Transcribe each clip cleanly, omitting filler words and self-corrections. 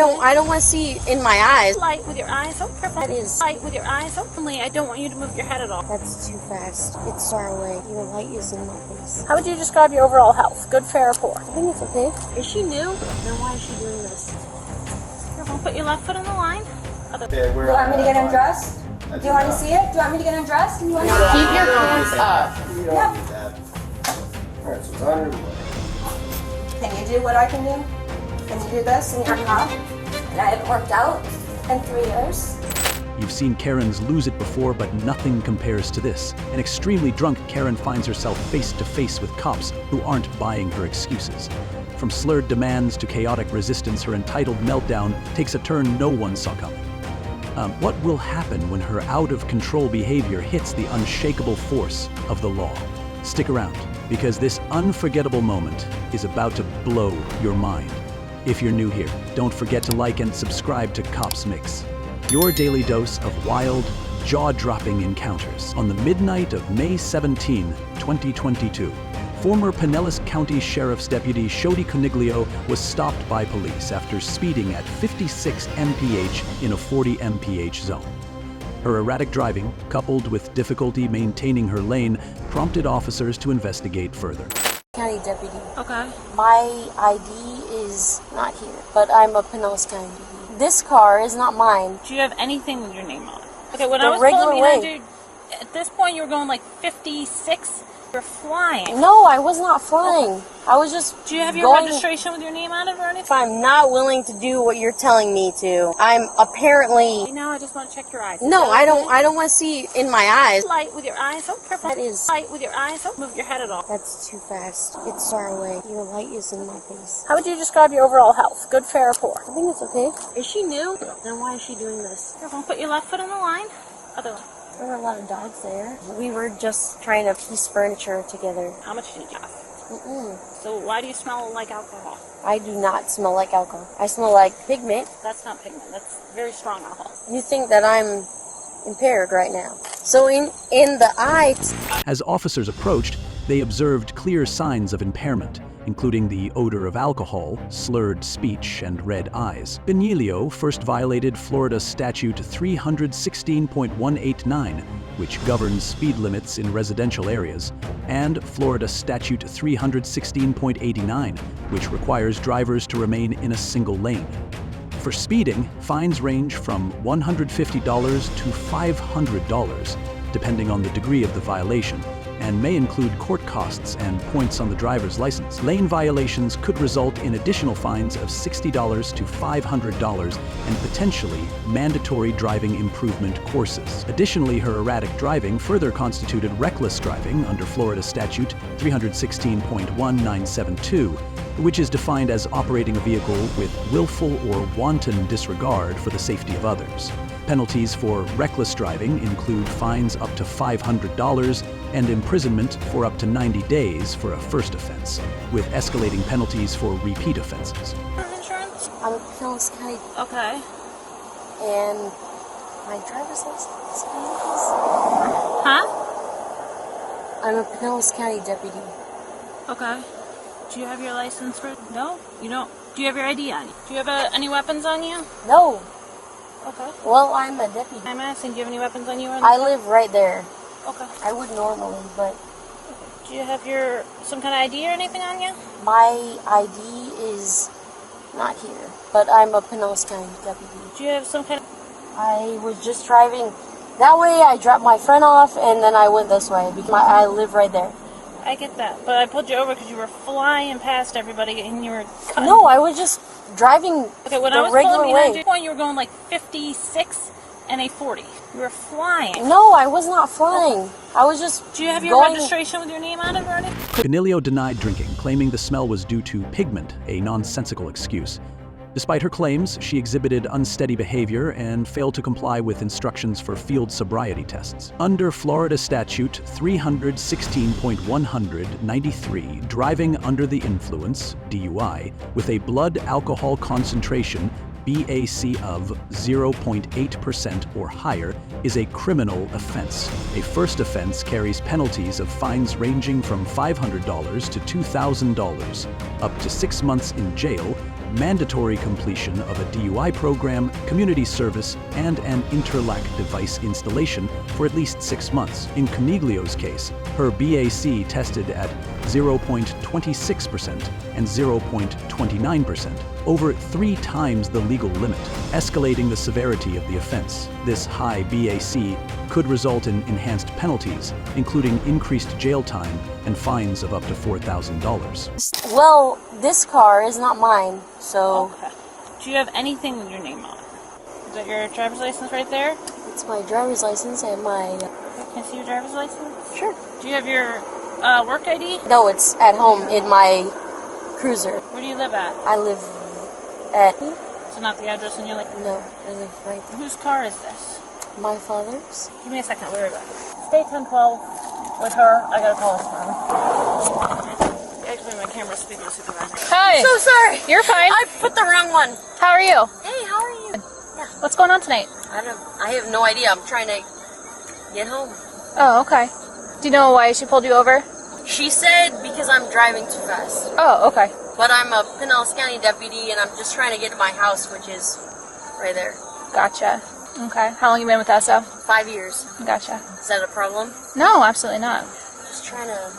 I don't want to see in my eyes. Light with your eyes. Oh, careful. That is. Light with your eyes openly. I don't want you to move your head at all. That's too fast. It's far away. Your light is in my face. How would you describe your overall health? Good, fair, or poor? I think it's okay. Is she new? Then why is she doing this? Careful. Put your left foot on the line. Do you want me to get undressed? Do you want to see it? Do you want me to get undressed? Do you want to Keep your hands up. Yep. Alright, so it's on your way. Can you do what I can do? Can you do this in your car? And I haven't worked out in 3 years. You've seen Karens lose it before, but nothing compares to this. An extremely drunk Karen finds herself face to face with cops who aren't buying her excuses. From slurred demands to chaotic resistance, her entitled meltdown takes a turn no one saw coming. What will happen when her out-of-control behavior hits the unshakable force of the law? Stick around, because this unforgettable moment is about to blow your mind. If you're new here, don't forget to like and subscribe to Cops Mix, your daily dose of wild, jaw-dropping encounters. On the midnight of May 17, 2022, former Pinellas County Sheriff's Deputy Shodi Coniglio was stopped by police after speeding at 56 mph in a 40 mph zone. Her erratic driving, coupled with difficulty maintaining her lane, prompted officers to investigate further. County deputy. Okay. My ID is not here, but I'm a Pinellas County deputy. This car is not mine. Do you have anything with your name on it? Okay, when The I was regular pulling way. behind you, at this point you were going like 56. You're flying. No, I was not flying. I was just Do you have your going. registration with your name on it or anything? If I'm not willing to do what you're telling me to, I'm apparently. Now I just want to check your eyes. No, I don't want to see in my eyes. Light with your eyes. Oh, careful. That is. Light with your eyes. Don't move your head at all. That's too fast. It's far away. Your light is in my face. How would you describe your overall health? Good, fair, or poor? I think it's okay. Is she new? Then why is she doing this? Careful. Put your left foot on the line. Other one. There were a lot of dogs there. We were just trying to piece furniture together. How much did you have? Mm-mm. So why do you smell like alcohol? I do not smell like alcohol. I smell like pigment. That's not pigment. That's very strong alcohol. You think that I'm impaired right now. So in the eye. As officers approached, they observed clear signs of impairment, including the odor of alcohol, slurred speech, and red eyes. Benilio first violated Florida Statute 316.189, which governs speed limits in residential areas, and Florida Statute 316.89, which requires drivers to remain in a single lane. For speeding, fines range from $150 to $500, depending on the degree of the violation, and may include court costs and points on the driver's license. Lane violations could result in additional fines of $60 to $500 and potentially mandatory driving improvement courses. Additionally, her erratic driving further constituted reckless driving under Florida Statute 316.1972, which is defined as operating a vehicle with willful or wanton disregard for the safety of others. Penalties for reckless driving include fines up to $500 and imprisonment for up to 90 days for a first offense, with escalating penalties for repeat offenses. Insurance? I'm a Pinellas County, Okay. and my driver's license is. Huh? I'm a Pinellas County deputy. Okay. Do you have your license for? No, you don't. Do you have your ID on you? Do you have any weapons on you? No. Okay. Well, I'm a deputy. I'm asking, do you have any weapons on you? I live right there. Okay. I would normally, but Do you have some kind of ID or anything on you? my ID is not here. But I'm a Pinellas County deputy. Do you have some kind of? I was just driving. That way I dropped my friend off and then I went this way because I live right there. I get that, but I pulled you over because you were flying past everybody and you were cutting. No, I was just driving Okay, when the I was regular pulling way. behind you, at one point you were going like 56 and a 40. You were flying. No, I was not flying. I was just Do you have your going. registration with your name on it or anything? Benilio denied drinking, claiming the smell was due to pigment, a nonsensical excuse. Despite her claims, she exhibited unsteady behavior and failed to comply with instructions for field sobriety tests. Under Florida Statute 316.193, driving under the influence, DUI, with a blood alcohol concentration BAC of 0.8% or higher is a criminal offense. A first offense carries penalties of fines ranging from $500 to $2,000, up to 6 months in jail, mandatory completion of a DUI program, community service, and an interlac device installation for at least 6 months. In Coniglio's case, her BAC tested at 0.26% and 0.29%, over 3 times the legal limit, escalating the severity of the offense. This high BAC could result in enhanced penalties, including increased jail time and fines of up to $4,000. Well, this car is not mine, so... Okay. Do you have anything with your name on it? Is that your driver's license right there? It's my driver's license and my... Okay, can I see your driver's license? Sure. Do you have your work ID? No, it's at home in my cruiser. Where do you live at? I live at... So not the address in your like. No, I live right there. Whose car is this? My father's. Give me a second. Where are you? Stay 1012 with her. I gotta call this phone. Actually, my camera's speaking to supervisor. Hi. So sorry. You're fine. I put the wrong one. How are you? Hey, how are you? Yeah. What's going on tonight? I have no idea. I'm trying to get home. Oh, okay. Do you know why she pulled you over? She said because I'm driving too fast. Oh, okay. But I'm a Pinellas County deputy, and I'm just trying to get to my house, which is right there. Gotcha. Okay. How long you been with us, though? 5 years. Gotcha. Is that a problem? No, absolutely not. Just trying to...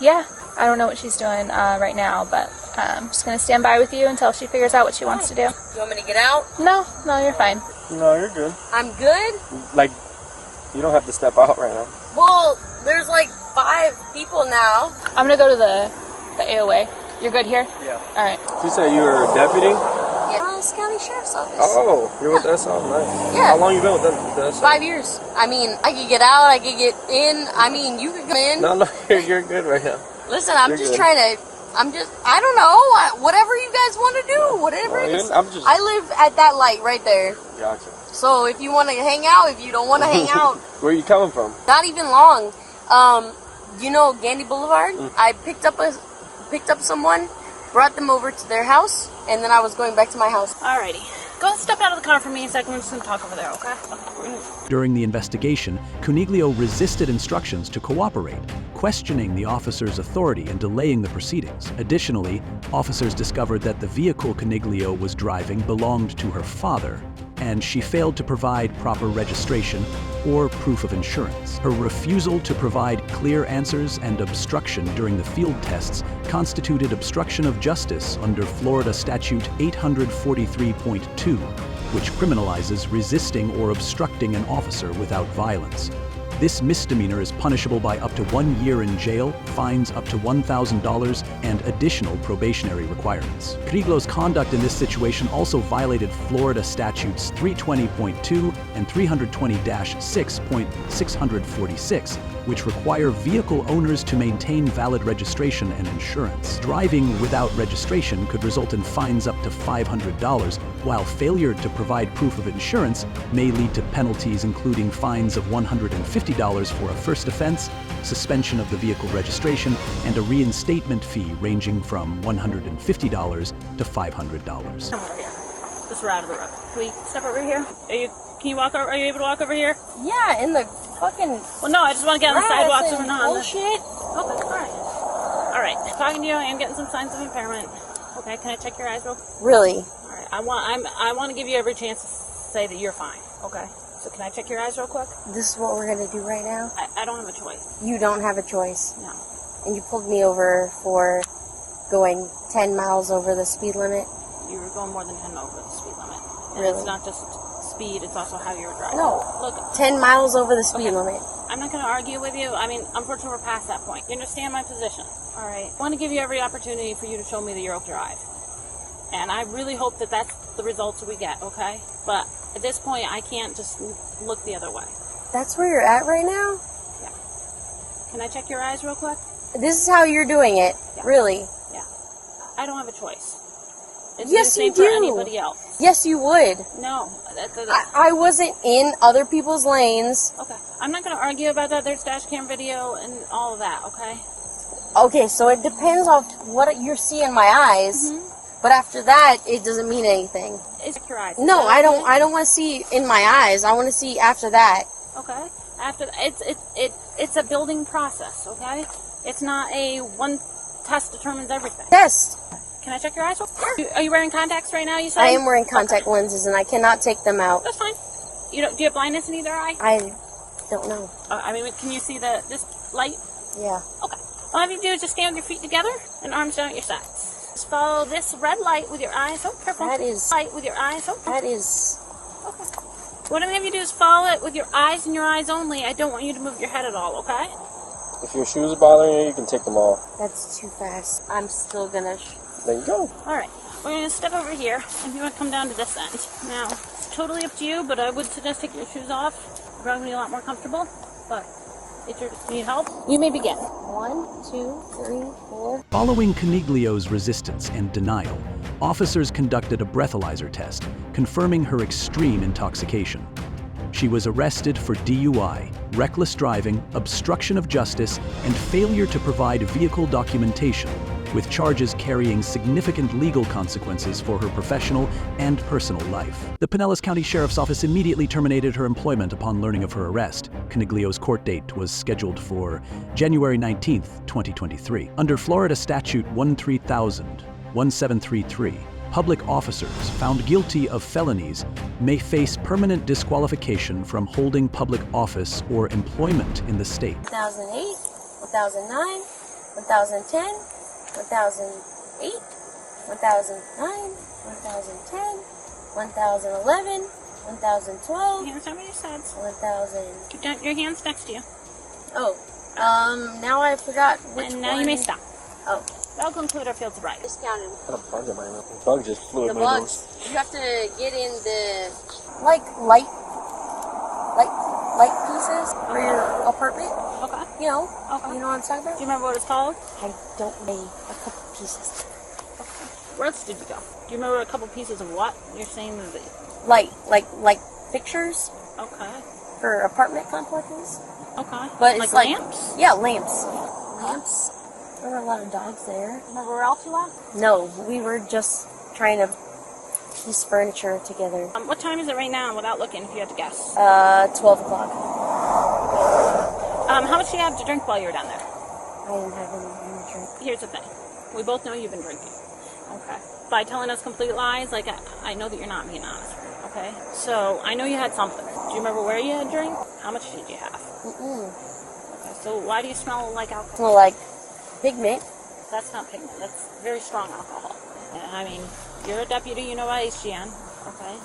Yeah. I don't know what she's doing right now, but I'm just going to stand by with you until she figures out what she wants to do. You want me to get out? No, you're fine. No, you're good. I'm good? Like, you don't have to step out right now. Well, there's like 5 people now. I'm going to go to the AOA. You're good here? Yeah. All right. You said you were a deputy? Yeah. County Sheriff's Office. Oh, you're with us? Oh, nice. Yeah. How long you been with us? 5 years. I mean, I could get out, I could get in. I mean, you could come in. No, you're good right now. Listen, I'm You're just good. trying to... I don't know. Whatever you guys want to do. Whatever it is. I live at that light right there. Gotcha. So if you want to hang out, if you don't want to hang out... Where are you coming from? Not even long. You know Gandy Boulevard? I picked up someone, brought them over to their house, and then I was going back to my house. Alrighty. Go step out of the car for me a second. We're just going to talk over there, okay? During the investigation, Coniglio resisted instructions to cooperate, questioning the officer's authority and delaying the proceedings. Additionally, officers discovered that the vehicle Coniglio was driving belonged to her father, and she failed to provide proper registration or proof of insurance. Her refusal to provide clear answers and obstruction during the field tests constituted obstruction of justice under Florida Statute 843.2, which criminalizes resisting or obstructing an officer without violence. This misdemeanor is punishable by up to 1 year in jail, fines up to $1,000, and additional probationary requirements. Coniglio's conduct in this situation also violated Florida statutes 320.2 and 320-6.646, which require vehicle owners to maintain valid registration and insurance. Driving without registration could result in fines up to $500, while failure to provide proof of insurance may lead to penalties including fines of $150 for a first offense, suspension of the vehicle registration, and a reinstatement fee ranging from $150 to $500. Just we're out of the road. Can we step over here? Are you able to walk over here? Yeah, in the fucking... Well, no, I just want to get on the sidewalk so and we're not on the... bullshit. Okay, all right. Talking to you, I am getting some signs of impairment. Okay, can I check your eyes real quick? Really? All right, I want to give you every chance to say that you're fine. Okay, so can I check your eyes real quick? This is what we're going to do right now? I don't have a choice. You don't have a choice. No. And you pulled me over for going 10 miles over the speed limit? You were going more than 10 over the speed limit. And Really? It's not just speed, it's also how you were driving. No. Look, 10 miles over the speed limit. I'm not going to argue with you. I mean, unfortunately, we're past that point. You understand my position? All right. I want to give you every opportunity for you to show me that you're able to drive. And I really hope that that's the results we get, okay? But at this point, I can't just look the other way. That's where you're at right now? Yeah. Can I check your eyes real quick? This is how you're doing it? Yeah. Really? Yeah. I don't have a choice. It's Yes, the same you do. for anybody else. Yes, you would. No. I wasn't in other people's lanes. Okay. I'm not going to argue about that. There's dash cam video and all of that, okay? Okay, so it depends on what you see in my eyes. Mm-hmm. But after that, it doesn't mean anything. It's your eyes. No, I don't want to see in my eyes. I want to see after that. Okay. After it's a building process, okay? It's not a one test determines everything. Test. Can I check your eyes? Are you wearing contacts right now, you said? I am wearing contact lenses and I cannot take them out. That's fine. Do you have blindness in either eye? I don't know. I mean, can you see this light? Yeah. Okay. All I have you do is just stand with your feet together and arms down at your sides. Just follow this red light with your eyes. Oh, careful. That is... Light with your eyes. Oh, That is... okay. What I'm going to have you do is follow it with your eyes and your eyes only. I don't want you to move your head at all, okay? If your shoes are bothering you, you can take them off. That's too fast. I'm still gonna... There you go. All right. We're going to step over here, and you want to come down to this end. Now, it's totally up to you, but I would suggest taking your shoes off. You're probably going to be a lot more comfortable, but if you need help, you may begin. 1, 2, 3, 4... Following Coniglio's resistance and denial, officers conducted a breathalyzer test, confirming her extreme intoxication. She was arrested for DUI, reckless driving, obstruction of justice, and failure to provide vehicle documentation, with charges carrying significant legal consequences for her professional and personal life. The Pinellas County Sheriff's Office immediately terminated her employment upon learning of her arrest. Coniglio's court date was scheduled for January 19, 2023. Under Florida Statute 13000-1733, public officers found guilty of felonies may face permanent disqualification from holding public office or employment in the state. 2008, 2009, 2010, 2008, 2009, 2010, 1011, 1012, Hands over your sides. 1000... Keep down your hands next to you. Oh, now I forgot which And now one. you may stop. Oh, That'll conclude our field sobriety. just counted. Got a bug in my nose. The bug just flew The at my nose. bugs. You have to get in the, like, light pieces for your apartment. Okay. You know, Okay. you know what I'm talking about? Do you remember what it's called? I don't know, a couple pieces. Where else did you go? Do you remember a couple pieces of what? You're saying that... Like fixtures Okay. for apartment complexes. Okay. But it's like lamps? Yeah, lamps. Lamps. There were a lot of dogs there. Remember where else you went? No, we were just trying to piece furniture together. What time is it right now without looking, if you had to guess? 12 o'clock. How much do you have to drink while you were down there? I didn't have any drink. Here's the thing. We both know you've been drinking. Okay. By telling us complete lies, like, I know that you're not being honest. Okay? So, I know you had something. Do you remember where you had drink? How much did you have? Mm-mm. Okay, so why do you smell like alcohol? Well, like pigment. That's not pigment. That's very strong alcohol. I mean, you're a deputy, you know about HGN, okay?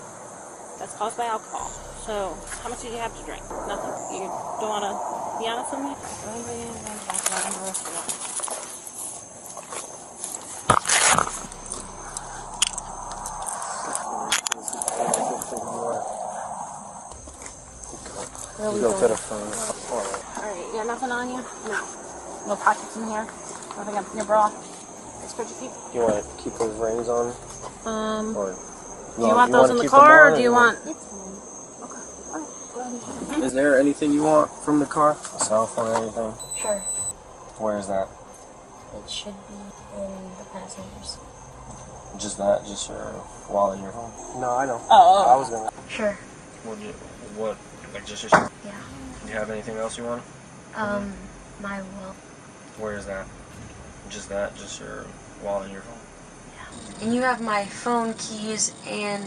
That's caused by alcohol. So, how much did you have to drink? Nothing. You don't want to be honest with me? Where are we Go going? to the phone. Alright, you got nothing on you? No. No pockets in here? Nothing up in your bra? It's good to keep. You want to keep those rings on? Or Do you want those in the car, or do you want... It's fine. Is there anything you want from the car? A cell phone or anything? Sure. Where is that? It should be in the passengers. Just that? Just your wallet and your phone? No, I know. Oh. I was gonna. Sure. What? Like just your. Yeah. Do you have anything else you want? My wallet. Where is that? Just that? Just your wallet and your phone? And you have my phone, keys, and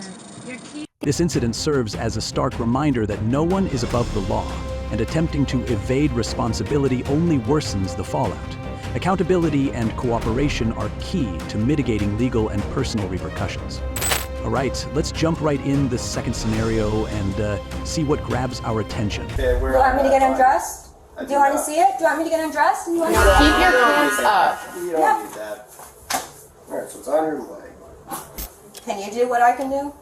your keys. This incident serves as a stark reminder that no one is above the law, and attempting to evade responsibility only worsens the fallout. Accountability and cooperation are key to mitigating legal and personal repercussions. All right, let's jump right in the second scenario and see what grabs our attention. Do you want me to get undressed? Do you want to see it? Do you want me to get undressed? Do you want to Keep your pants up. Yep. Alright, so it's on your leg. Can you do what I can do?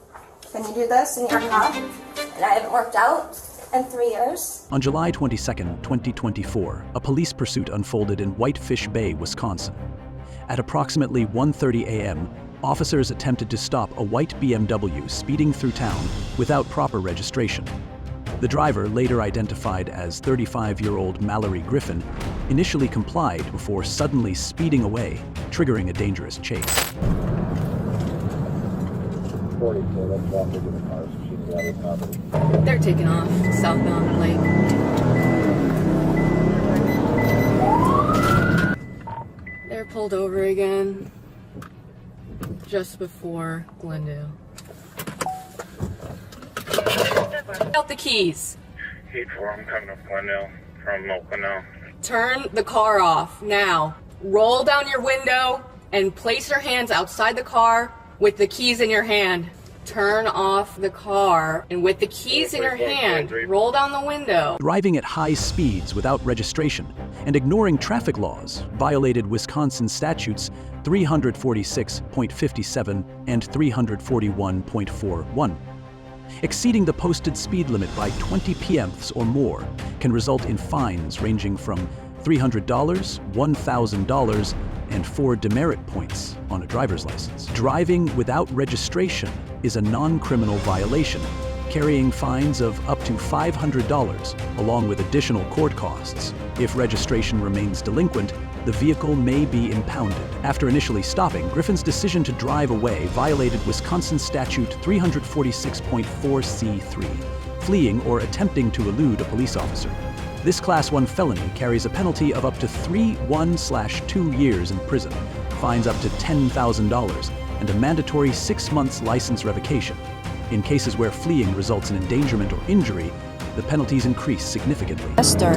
Can you do this in your car? And I haven't worked out in 3 years. On July 22, 2024, a police pursuit unfolded in Whitefish Bay, Wisconsin. At approximately 1:30 a.m., officers attempted to stop a white BMW speeding through town without proper registration. The driver, later identified as 35-year-old Mallory Griffin, initially complied before suddenly speeding away, triggering a dangerous chase. They're taking off southbound Lake. They're pulled over again. just before Glendale. Out the keys. 8-4, I'm coming up Glendale from Oakland now. Turn the car off now. Roll down your window and place your hands outside the car with the keys in your hand. Turn off the car and with the keys in your hand, roll down the window. Driving at high speeds without registration and ignoring traffic laws violated Wisconsin statutes 346.57 and 341.41. Exceeding the posted speed limit by 20 pmths or more can result in fines ranging from $300, $1,000, and 4 demerit points on a driver's license. Driving without registration is a non-criminal violation, carrying fines of up to $500 along with additional court costs. If registration remains delinquent, the vehicle may be impounded. After initially stopping, Griffin's decision to drive away violated Wisconsin Statute 346.4C3, fleeing or attempting to elude a police officer. This Class 1 felony carries a penalty of up to 1/2 years in prison, fines up to $10,000, and a mandatory 6 months license revocation. In cases where fleeing results in endangerment or injury, the penalties increase significantly. Esther.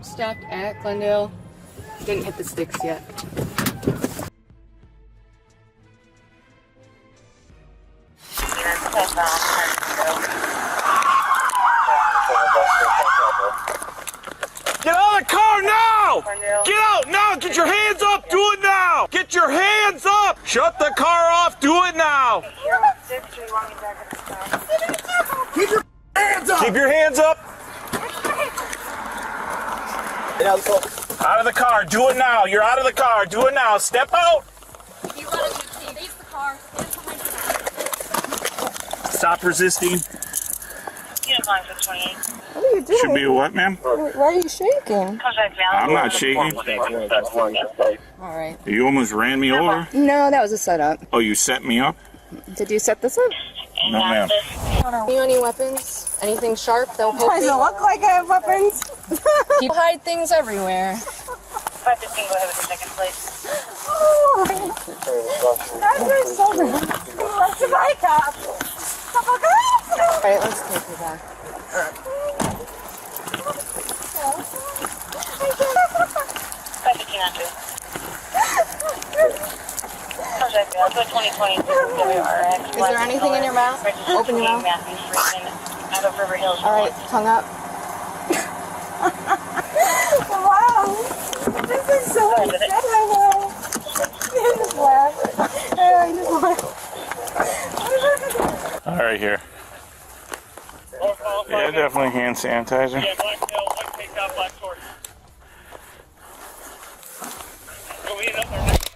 Stopped at Glendale. Didn't hit the sticks yet. Get out of the car now! Get out now! Get your hands up! Do it now! Get your hands up! Shut the car off! Do it now! Keep your hands up! Keep your hands up! Out of the car! Do it now! You're out of the car! Do it now! Step out! Stop resisting. What are you doing? Should be a what, ma'am? Why are you shaking? I'm not shaking. Alright. You almost ran me over. No, that was a setup. Oh, you set me up? Did you set this up? No, ma'am. You any weapons? Anything sharp? Don't poke me. Does it look like I have weapons? People hide things everywhere. 515, go ahead with the second place. Oh, that's my shoulder. What's the bike up? Alright, let's take you back. 515 on 2. I'll do a 2020. Is there anything in your mouth? Open your mouth. Out of River Hills. Alright, tongue up. Wow. This is so exciting. I just laugh. I just laugh. All right, here. Yeah, definitely hand sanitizer.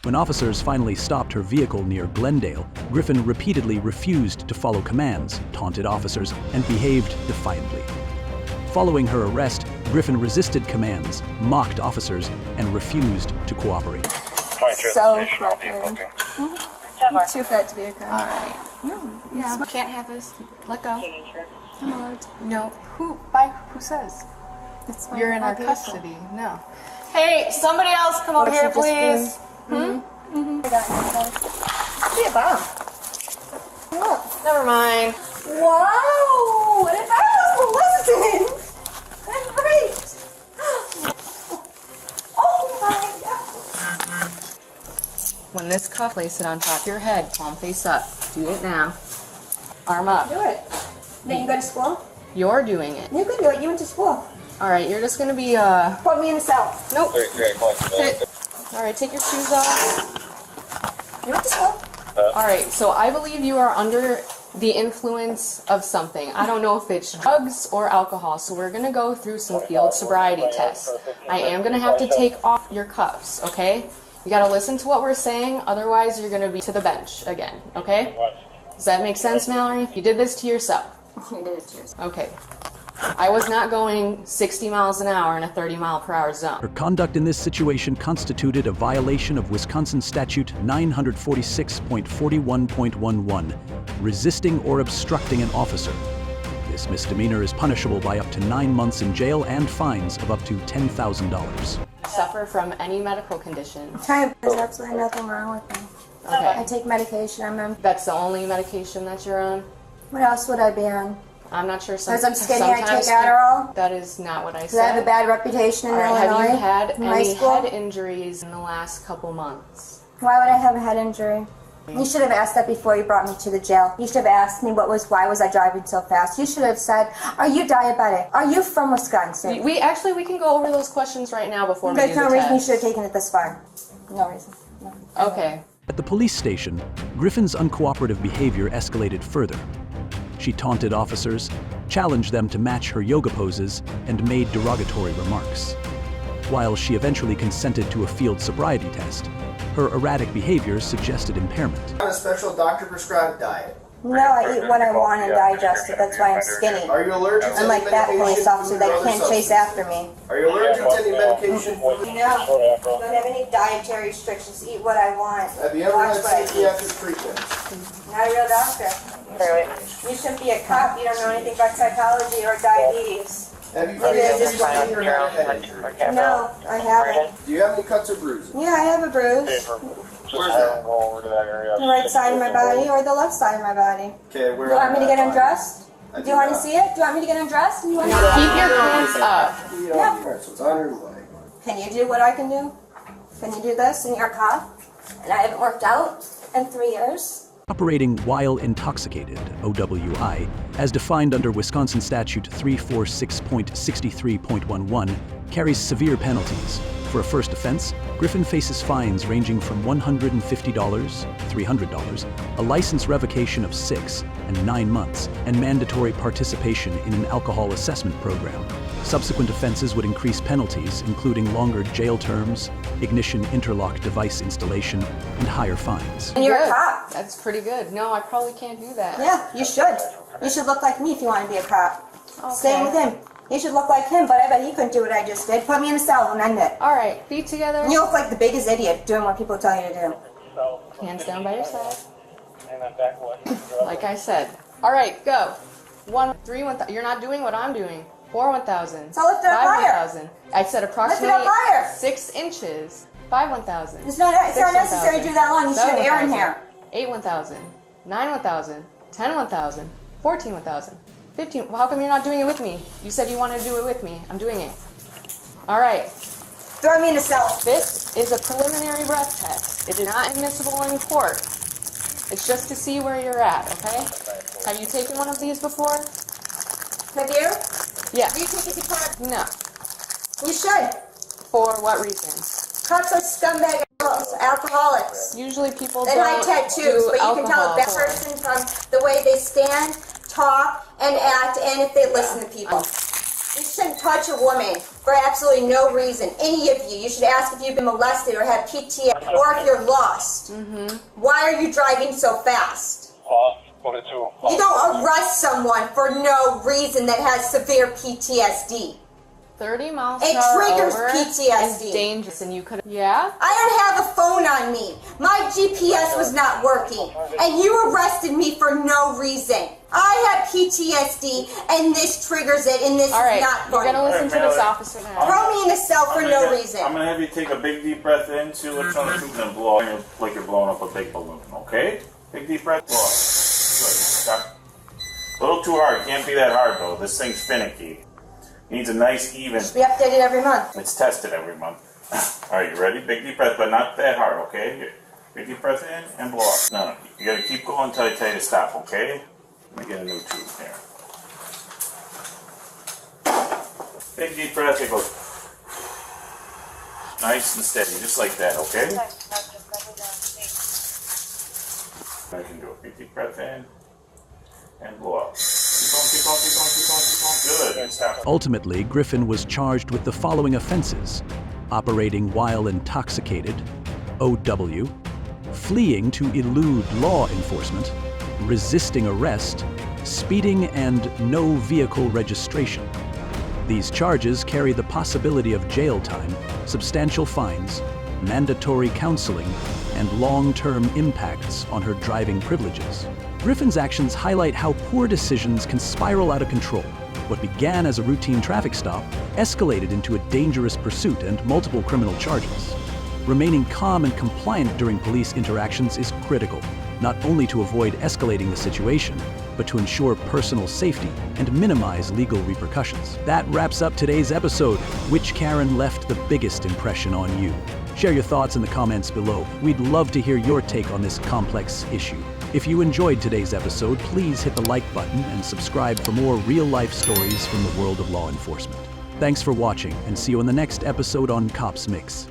When officers finally stopped her vehicle near Glendale, Griffin repeatedly refused to follow commands, taunted officers, and behaved defiantly. Following her arrest, Griffin resisted commands, mocked officers, and refused to cooperate. So flattering. I'm too fat to be a cop. Alright. Yeah. Can't have this. Let go. No. Who says? You're in our custody. No. Hey, somebody else come over here, please. I see a bomb. Look. Never mind. Wow! What if I was molested? That's great! Oh my god! When this cuff, place it on top of your head, palm face up. Do it now. Arm up. Do it. Then you go to school? You're doing it. You can do it. You went to school. Alright, you're just gonna be, Put me in a cell. Nope. Sit. Alright, take your shoes off. You went to school? Alright, so I believe you are under the influence of something. I don't know if it's drugs or alcohol, so we're gonna go through some field sobriety tests. I am gonna have to take off your cuffs, okay? You gotta listen to what we're saying, otherwise you're gonna be to the bench again, okay? Does that make sense, Mallory? You did this to yourself. You did it to yourself. Okay. I was not going 60 miles an hour in a 30-mile-per-hour zone. Her conduct in this situation constituted a violation of Wisconsin Statute 946.41.11, resisting or obstructing an officer. This This misdemeanor is punishable by up to 9 months in jail and fines of up to $10,000. Suffer from any medical condition? There's absolutely nothing wrong with me. I Okay. take medication. I'm on. That's the only medication that you're on? What else would I be on? I'm not sure. Because I'm skinny, I sometimes take Adderall. That is not what I Because I have said. a bad reputation in All right, Illinois. have you had in high any school? head injuries in the last couple months? Why would I have a head injury? You should have asked that before you brought me to the jail. You should have asked me why was I driving so fast. You should have said, are you diabetic? Are you from Wisconsin? We can go over those questions right now before we do There's the no reason you test. should have taken it this far. No reason. No. Okay. At the police station, Griffin's uncooperative behavior escalated further. She taunted officers, challenged them to match her yoga poses, and made derogatory remarks. While she eventually consented to a field sobriety test, her erratic behavior suggested impairment. On a special doctor-prescribed diet. No, I eat what I want and digest it. That's why I'm skinny. Are you allergic to any Unlike that medication, police officer food, that or other can't chase substance? after me. Are you allergic to any medication? Food? No, don't have any dietary restrictions. Eat what I want. Have you ever Watch had what I eat. psychiatric treatment? Not a real doctor. You shouldn't be a cop. You don't know anything about psychology or diabetes. Have you Maybe I previously just seen or had a head injury? No, I haven't. Do you have any cuts or bruises? Yeah, I have a bruise. Where's that? The right side of my body or the left side of my body. Okay, Do where? you want me to get undressed? I Do you want to not. see it? Do you want me to get undressed? Do you want me to Keep your hands up. Yeah. Alright, so it's on your leg. Can you do what I can do? Can you do this in your car? And I haven't worked out in 3 years. Operating while intoxicated, OWI, as defined under Wisconsin Statute 346.63.11, carries severe penalties. For a first offense, Griffin faces fines ranging from $150, $300, a license revocation of 6 and 9 months, and mandatory participation in an alcohol assessment program. Subsequent offenses would increase penalties, including longer jail terms, ignition interlock device installation, and higher fines. And you're Good. a cop. That's pretty good. No, I probably can't do that. Yeah, you should. You should look like me if you want to be a cop. Okay. Same with him. You should look like him, but I bet he couldn't do what I just did. Put me in a cell and end it. All right, feet together. You look like the biggest idiot doing what people tell you to do. Hands down by your side. Like I said. All right, go. 1, 3, 1. You're not doing what I'm doing. 4, 1,000. So lift it up 5, higher. 1,000. I said approximately Lift it up higher. 6 inches. 5, 1,000. It's not necessary to do that long. You should have air in here. 8, 1,000. 9, 1,000. 10, 1,000. 14, 1,000. 15. Well, how come you're not doing it with me? You said you wanted to do it with me. I'm doing it. All right. Throw me in a cell. This is a preliminary breath test. It is not admissible in court. It's just to see where you're at, okay? Have you taken one of these before? Have you? Yes. You take it to court. No. You should. For what reason? Cops are scumbag alcoholics. Usually people And don't high tattoos, do but you can tell a bad alcohol. person from the way they stand, talk, and act, and if they listen to people. You shouldn't touch a woman for absolutely no reason. Any of you. You should ask if you've been molested or have PTSD or if you're lost. Why are you driving so fast? You don't arrest someone for no reason that has severe PTSD. 30 miles It per hour triggers over PTSD. is dangerous, and you could. Yeah. I don't have a phone on me. My GPS was not working. And you arrested me for no reason. I have PTSD, and this triggers it, and this All right. is not You're funny. gonna listen to this officer now. Throw me in a cell for no reason. I'm gonna have you take a big deep breath in, see what's on the tube, then blow out like you're blowing up a big balloon, okay? Big deep breath, blow out. Good. Stop. A little too hard. Can't be that hard though. This thing's finicky. Needs a nice even. We update it every month. It's tested every month. All right, you ready? Big deep breath, but not that hard, okay? Here. Big deep breath in and blow out. No, you gotta keep going until I tell you to stop, okay? Let me get a new tube here. Big deep breath. It goes nice and steady, just like that, okay? I can do it. Big deep breath in and blow out. Keep going, keep going, keep going, keep going, keep going. Good. And stop. Ultimately, Griffin was charged with the following offenses: operating while intoxicated, OW, fleeing to elude law enforcement, resisting arrest, speeding, and no vehicle registration. These charges carry the possibility of jail time, substantial fines, mandatory counseling, and long-term impacts on her driving privileges. Griffin's actions highlight how poor decisions can spiral out of control. What began as a routine traffic stop escalated into a dangerous pursuit and multiple criminal charges. Remaining calm and compliant during police interactions is critical, not only to avoid escalating the situation, but to ensure personal safety and minimize legal repercussions. That wraps up today's episode. Which Karen left the biggest impression on you? Share your thoughts in the comments below. We'd love to hear your take on this complex issue. If you enjoyed today's episode, please hit the like button and subscribe for more real-life stories from the world of law enforcement. Thanks for watching, and see you in the next episode on Cops Mix.